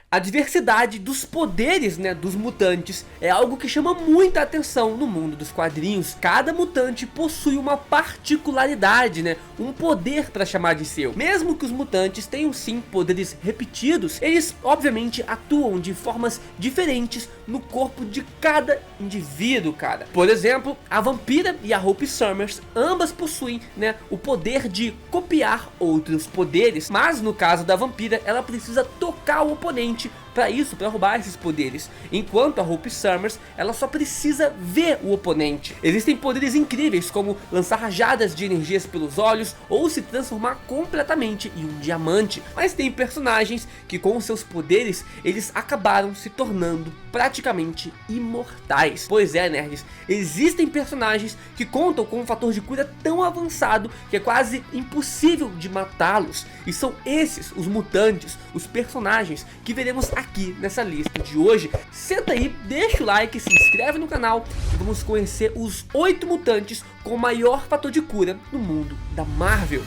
A diversidade dos poderes, né, dos mutantes é algo que chama muita atenção no mundo dos quadrinhos. Cada mutante possui uma particularidade, né, um poder para chamar de seu. Mesmo que os mutantes tenham sim poderes repetidos, eles obviamente atuam de formas diferentes no corpo de cada indivíduo, cara. Por exemplo, a Vampira e a Hope Summers ambas possuem, né, o poder de copiar outros poderes, mas no caso da Vampira, ela precisa tocar o oponente para isso, para roubar esses poderes, enquanto a Hope Summers, ela só precisa ver o oponente. Existem poderes incríveis como lançar rajadas de energias pelos olhos ou se transformar completamente em um diamante, mas tem personagens que com seus poderes eles acabaram se tornando praticamente imortais. Pois é, nerds, existem personagens que contam com um fator de cura tão avançado que é quase impossível de matá-los, e são esses os mutantes, os personagens que veremos aqui nessa lista de hoje. Senta aí, deixa o like, se inscreve no canal e vamos conhecer os 8 mutantes com o maior fator de cura no mundo da Marvel.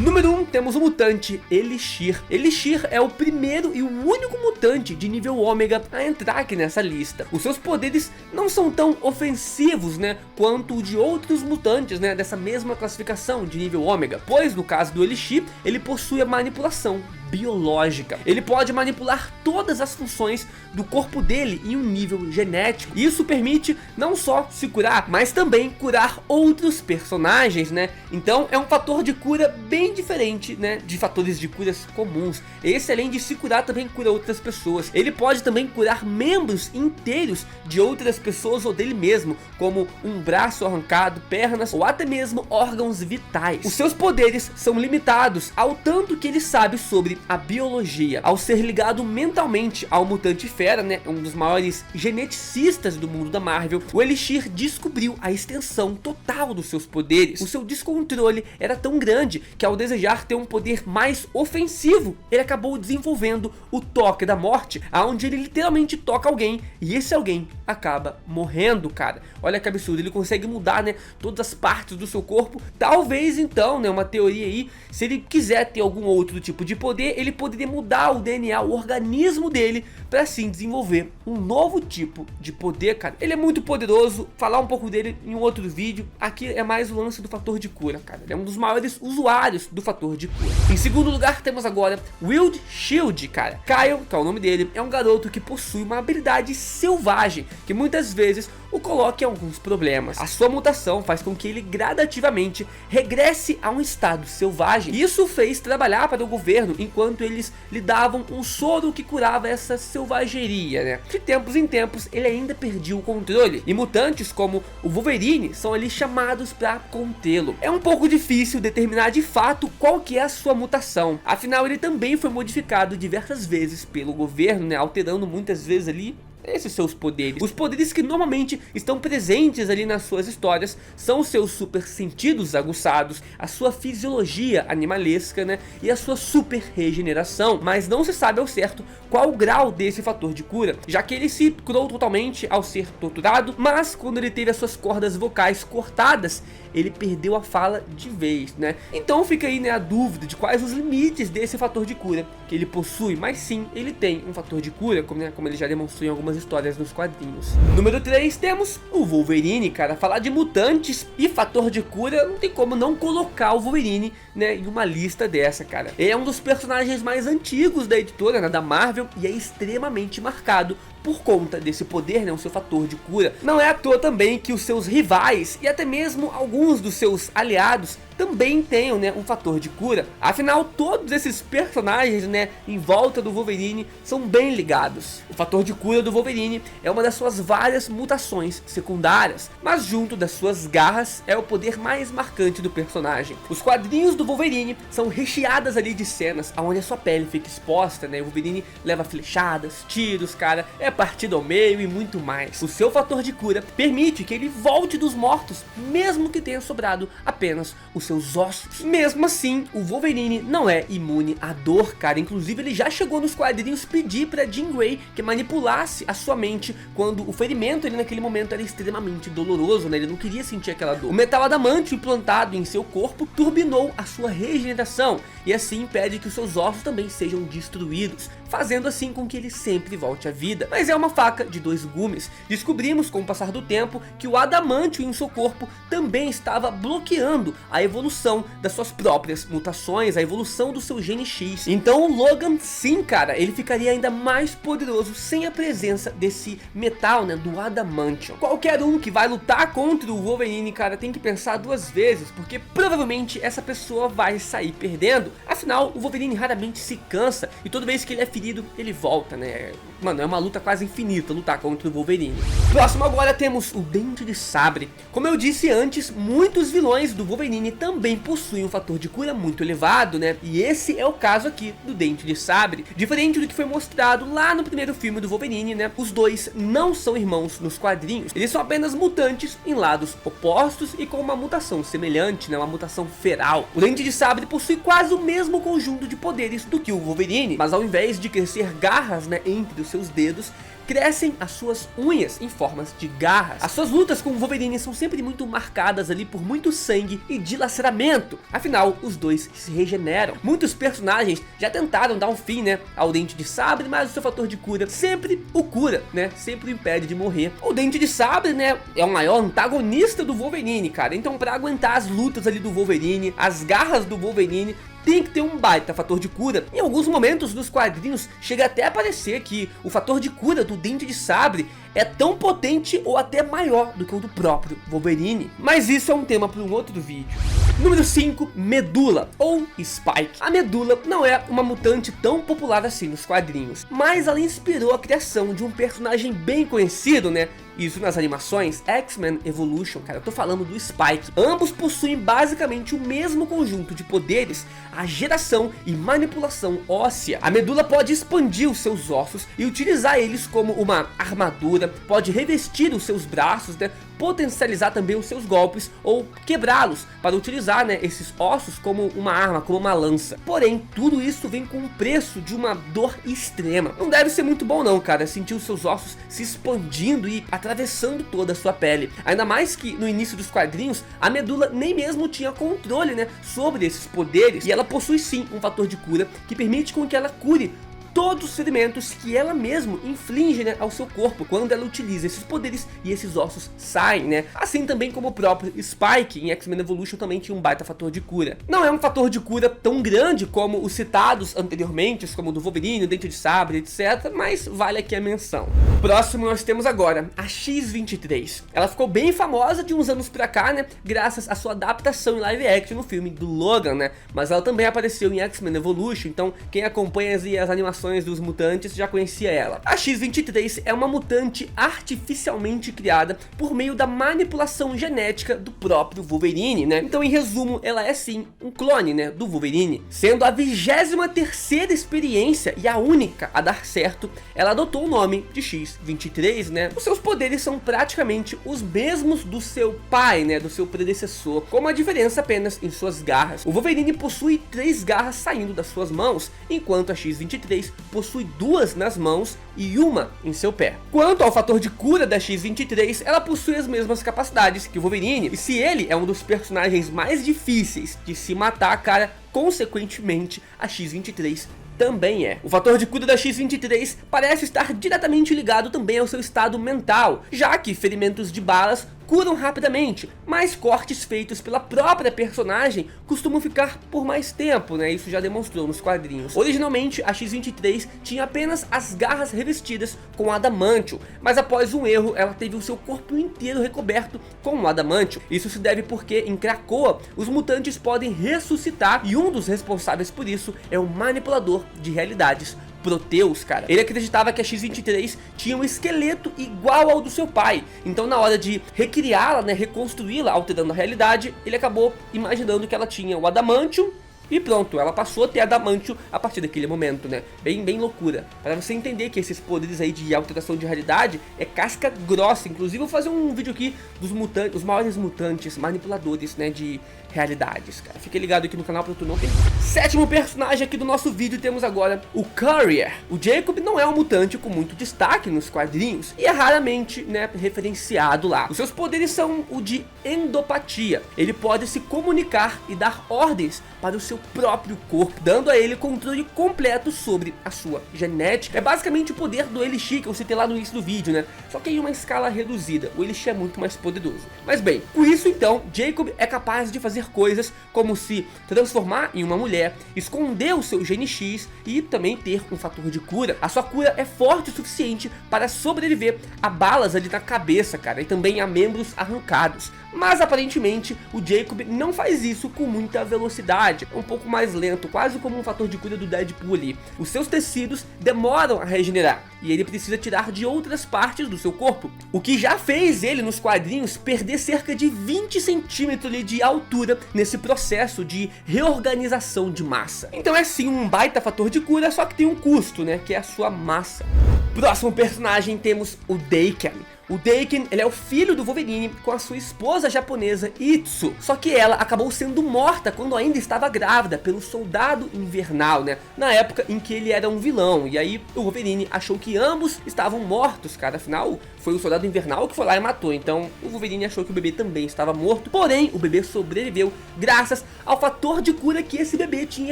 Número 1, temos o mutante Elixir. Elixir é o primeiro e o único mutante de nível ômega a entrar aqui nessa lista. Os seus poderes não são tão ofensivos, né, quanto o de outros mutantes, né, dessa mesma classificação de nível ômega, pois no caso do Elixir, ele possui a manipulação biológica. Ele pode manipular todas as funções do corpo dele em um nível genético. Isso permite não só se curar, mas também curar outros personagens, né? Então é um fator de cura bem diferente, né, de fatores de curas comuns. Esse, além de se curar, também cura outras pessoas. Ele pode também curar membros inteiros de outras pessoas ou dele mesmo, como um braço arrancado, pernas ou até mesmo órgãos vitais. Os seus poderes são limitados ao tanto que ele sabe sobre a biologia. Ao ser ligado mentalmente ao mutante fera, né, um dos maiores geneticistas do mundo da Marvel, o Elixir descobriu a extensão total dos seus poderes. O seu descontrole era tão grande que, ao desejar ter um poder mais ofensivo, ele acabou desenvolvendo o toque da morte, aonde ele literalmente toca alguém e esse alguém acaba morrendo, cara. Olha que absurdo, ele consegue mudar, né, todas as partes do seu corpo. Talvez então, né, uma teoria aí, se ele quiser ter algum outro tipo de poder, ele poderia mudar o DNA, o organismo dele, para assim desenvolver um novo tipo de poder, cara. Ele é muito poderoso, falar um pouco dele em um outro vídeo. Aqui é mais o lance do fator de cura, cara. Ele é um dos maiores usuários do fator de cura. Em segundo lugar, temos agora Wild Shield, cara. Kyle, que é o nome dele, é um garoto que possui uma habilidade selvagem, que muitas vezes o coloca em alguns problemas. A sua mutação faz com que ele gradativamente regresse a um estado selvagem. Isso fez trabalhar para o governo enquanto eles lhe davam um soro que curava essa selvageria, né? De tempos em tempos ele ainda perdia o controle, e mutantes como o Wolverine são ali chamados para contê-lo. É um pouco difícil determinar de fato qual que é a sua mutação, afinal ele também foi modificado diversas vezes pelo governo, né? Alterando muitas vezes ali esses seus poderes. Os poderes que normalmente estão presentes ali nas suas histórias são os seus super sentidos aguçados, a sua fisiologia animalesca, né, e a sua super regeneração, mas não se sabe ao certo qual o grau desse fator de cura, já que ele se curou totalmente ao ser torturado, mas quando ele teve as suas cordas vocais cortadas, ele perdeu a fala de vez, né? Então fica aí, né, a dúvida de quais os limites desse fator de cura que ele possui, mas sim, ele tem um fator de cura, como ele já demonstrou em algumas histórias nos quadrinhos. Número 3, temos o Wolverine, cara. Falar de mutantes e fator de cura, não tem como não colocar o Wolverine, né, em uma lista dessa, cara. Ele é um dos personagens mais antigos da editora, né, da Marvel, e é extremamente marcado por conta desse poder, né, o seu fator de cura. Não é à toa também que os seus rivais e até mesmo alguns dos seus aliados também tenham, né, um fator de cura. Afinal, todos esses personagens, né, em volta do Wolverine são bem ligados. O fator de cura do Wolverine é uma das suas várias mutações secundárias, mas junto das suas garras é o poder mais marcante do personagem. Os quadrinhos do Wolverine são recheadas ali de cenas onde a sua pele fica exposta, né, o Wolverine leva flechadas, tiros, cara, é é partido ao meio e muito mais. O seu fator de cura permite que ele volte dos mortos, mesmo que tenha sobrado apenas os seus ossos. Mesmo assim, o Wolverine não é imune à dor, cara. Inclusive, ele já chegou nos quadrinhos pedir pra Jean Grey que manipulasse a sua mente quando o ferimento ali naquele momento era extremamente doloroso, né? Ele não queria sentir aquela dor. O metal adamantio implantado em seu corpo turbinou a sua regeneração e assim impede que os seus ossos também sejam destruídos, fazendo assim com que ele sempre volte à vida. Mas é uma faca de dois gumes. Descobrimos com o passar do tempo que o adamantio em seu corpo também estava bloqueando a evolução das suas próprias mutações, a evolução do seu gene X. Então o Logan, sim, cara, ele ficaria ainda mais poderoso sem a presença desse metal, né, do adamantio. Qualquer um que vai lutar contra o Wolverine, cara, tem que pensar duas vezes, porque provavelmente essa pessoa vai sair perdendo. Afinal, o Wolverine raramente se cansa e toda vez que ele é ferido, ele volta, né? Mano, é uma luta quase infinita lutar contra o Wolverine. Próximo agora temos o Dente de Sabre. Como eu disse antes, muitos vilões do Wolverine também possuem um fator de cura muito elevado, né? E esse é o caso aqui do Dente de Sabre. Diferente do que foi mostrado lá no primeiro filme do Wolverine, né? Os dois não são irmãos nos quadrinhos. Eles são apenas mutantes em lados opostos e com uma mutação semelhante, né? Uma mutação feral. O Dente de Sabre possui quase o mesmo conjunto de poderes do que o Wolverine, mas ao invés de crescer garras, né, entre os seus dedos, crescem as suas unhas em formas de garras. As suas lutas com o Wolverine são sempre muito marcadas ali por muito sangue e dilaceramento. Afinal, os dois se regeneram. Muitos personagens já tentaram dar um fim, né, ao Dente de Sabre, mas o seu fator de cura sempre o cura, né, sempre o impede de morrer. O Dente de Sabre, né, é o maior antagonista do Wolverine, cara. Então, para aguentar as lutas ali do Wolverine, as garras do Wolverine, tem que ter um baita fator de cura. Em alguns momentos dos quadrinhos chega até a parecer que o fator de cura do Dente de Sabre é tão potente ou até maior do que o do próprio Wolverine. Mas isso é um tema para um outro vídeo. Número 5, Medula, ou Spike. A Medula não é uma mutante tão popular assim nos quadrinhos, mas ela inspirou a criação de um personagem bem conhecido, né? Isso nas animações X-Men Evolution, cara, eu tô falando do Spike. Ambos possuem basicamente o mesmo conjunto de poderes, a geração e manipulação óssea. A Medula pode expandir os seus ossos e utilizar eles como uma armadura, pode revestir os seus braços, né? Potencializar também os seus golpes ou quebrá-los para utilizar, né, esses ossos como uma arma, como uma lança. Porém, tudo isso vem com o preço de uma dor extrema. Não deve ser muito bom não, cara, sentir os seus ossos se expandindo e atravessando toda a sua pele. Ainda mais que no início dos quadrinhos, a Medula nem mesmo tinha controle, né, sobre esses poderes. E ela possui sim um fator de cura que permite com que ela cure todos os ferimentos que ela mesma inflige, né, ao seu corpo quando ela utiliza esses poderes e esses ossos saem, né? Assim também como o próprio Spike em X-Men Evolution também tinha um baita fator de cura. Não é um fator de cura tão grande como os citados anteriormente, como o do Wolverine, o Dente de Sabre, etc, mas vale aqui a menção. Próximo nós temos agora a X-23. Ela ficou bem famosa de uns anos pra cá, né, graças à sua adaptação em live action no filme do Logan, né? Mas ela também apareceu em X-Men Evolution, então quem acompanha as animações dos mutantes já conhecia ela. A X-23 é uma mutante artificialmente criada por meio da manipulação genética do próprio Wolverine, né? Então, em resumo, ela é sim um clone, né, do Wolverine. Sendo a 23ª experiência e a única a dar certo, ela adotou o nome de X-23, né? Os seus poderes são praticamente os mesmos do seu pai, né, do seu predecessor, com uma diferença apenas em suas garras. O Wolverine possui 3 garras saindo das suas mãos, enquanto a X-23 possui 2 nas mãos e uma em seu pé. Quanto ao fator de cura da X-23, ela possui as mesmas capacidades que o Wolverine, e se ele é um dos personagens mais difíceis de se matar, cara, consequentemente a X-23 também é. O fator de cura da X-23 parece estar diretamente ligado também ao seu estado mental, já que ferimentos de balas curam rapidamente, mas cortes feitos pela própria personagem costumam ficar por mais tempo, né? Isso já demonstrou nos quadrinhos. Originalmente, a X-23 tinha apenas as garras revestidas com adamantio, mas após um erro, ela teve o seu corpo inteiro recoberto com adamantio. Isso se deve porque em Krakoa, os mutantes podem ressuscitar e um dos responsáveis por isso é o manipulador de realidades, Proteus, cara. Ele acreditava que a X-23 tinha um esqueleto igual ao do seu pai, então na hora de recriá-la, né, reconstruí-la alterando a realidade, ele acabou imaginando que ela tinha o adamantio e pronto, ela passou a ter Adamantio a partir daquele momento, né? Bem loucura. Para você entender que esses poderes aí de alteração de realidade é casca grossa. Inclusive eu vou fazer um vídeo aqui dos mutantes, os maiores mutantes manipuladores, né, de realidades, cara. Fique ligado aqui no canal para tu não perder. Sétimo personagem aqui do nosso vídeo, temos agora o Courier. O Jacob não é um mutante com muito destaque nos quadrinhos e é raramente, né, referenciado lá. Os seus poderes são o de endopatia. Ele pode se comunicar e dar ordens para o seu próprio corpo, dando a ele controle completo sobre a sua genética. É basicamente o poder do Elixir que eu citei lá no início do vídeo, né? Só que em uma escala reduzida. O Elixir é muito mais poderoso. Mas bem, com isso então, Jacob é capaz de fazer coisas como se transformar em uma mulher, esconder o seu gene X e também ter um fator de cura. A sua cura é forte o suficiente para sobreviver a balas ali na cabeça, cara, e também a membros arrancados. Mas aparentemente o Jacob não faz isso com muita velocidade, é um pouco mais lento, quase como um fator de cura do Deadpool ali. Os seus tecidos demoram a regenerar e ele precisa tirar de outras partes do seu corpo, o que já fez ele nos quadrinhos perder cerca de 20 centímetros de altura nesse processo de reorganização de massa. Então é sim um baita fator de cura, só que tem um custo, né, que é a sua massa. Próximo personagem temos o Daken. O Daken, ele é o filho do Wolverine com a sua esposa japonesa Itsu. Só que ela acabou sendo morta quando ainda estava grávida pelo Soldado Invernal, né? Na época em que ele era um vilão. E aí o Wolverine achou que ambos estavam mortos, cara. Afinal, foi o Soldado Invernal que foi lá e matou. Então o Wolverine achou que o bebê também estava morto. Porém, o bebê sobreviveu graças ao fator de cura que esse bebê tinha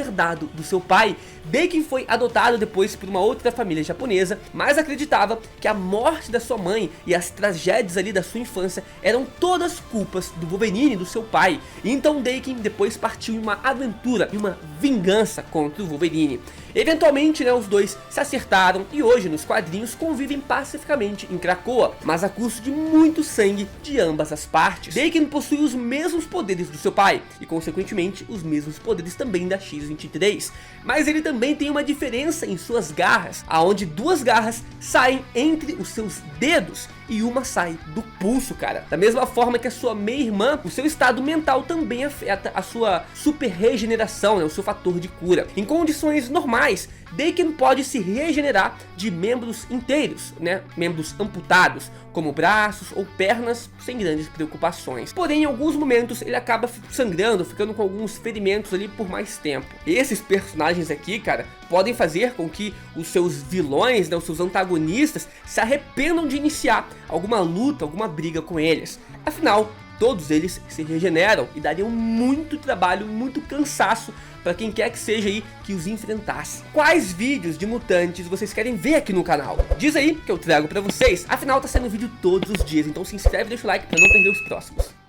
herdado do seu pai. Daken foi adotado depois por uma outra família japonesa, mas acreditava que a morte da sua mãe e as tragédias ali da sua infância eram todas culpas do Wolverine, do seu pai. E então Daken depois partiu em uma aventura, em uma vingança contra o Wolverine. Eventualmente, né, os dois se acertaram e hoje nos quadrinhos convivem pacificamente em Krakoa, mas a custo de muito sangue de ambas as partes. Daken possui os mesmos poderes do seu pai e consequentemente os mesmos poderes também da X-23, mas ele também tem uma diferença em suas garras, aonde duas garras saem entre os seus dedos e uma sai do pulso, cara. Da mesma forma que a sua meia-irmã, o seu estado mental também afeta a sua super regeneração, né, o seu fator de cura. Em condições normais, Daken pode se regenerar de membros inteiros, né, membros amputados, como braços ou pernas, sem grandes preocupações. Porém, em alguns momentos ele acaba sangrando, ficando com alguns ferimentos ali por mais tempo. Esses personagens aqui, cara, podem fazer com que os seus vilões, né, os seus antagonistas, se arrependam de iniciar alguma luta, alguma briga com eles. Afinal, todos eles se regeneram e dariam muito trabalho, muito cansaço para quem quer que seja aí que os enfrentasse. Quais vídeos de mutantes vocês querem ver aqui no canal? Diz aí que eu trago para vocês. Afinal, tá saindo vídeo todos os dias, então se inscreve e deixa o like para não perder os próximos.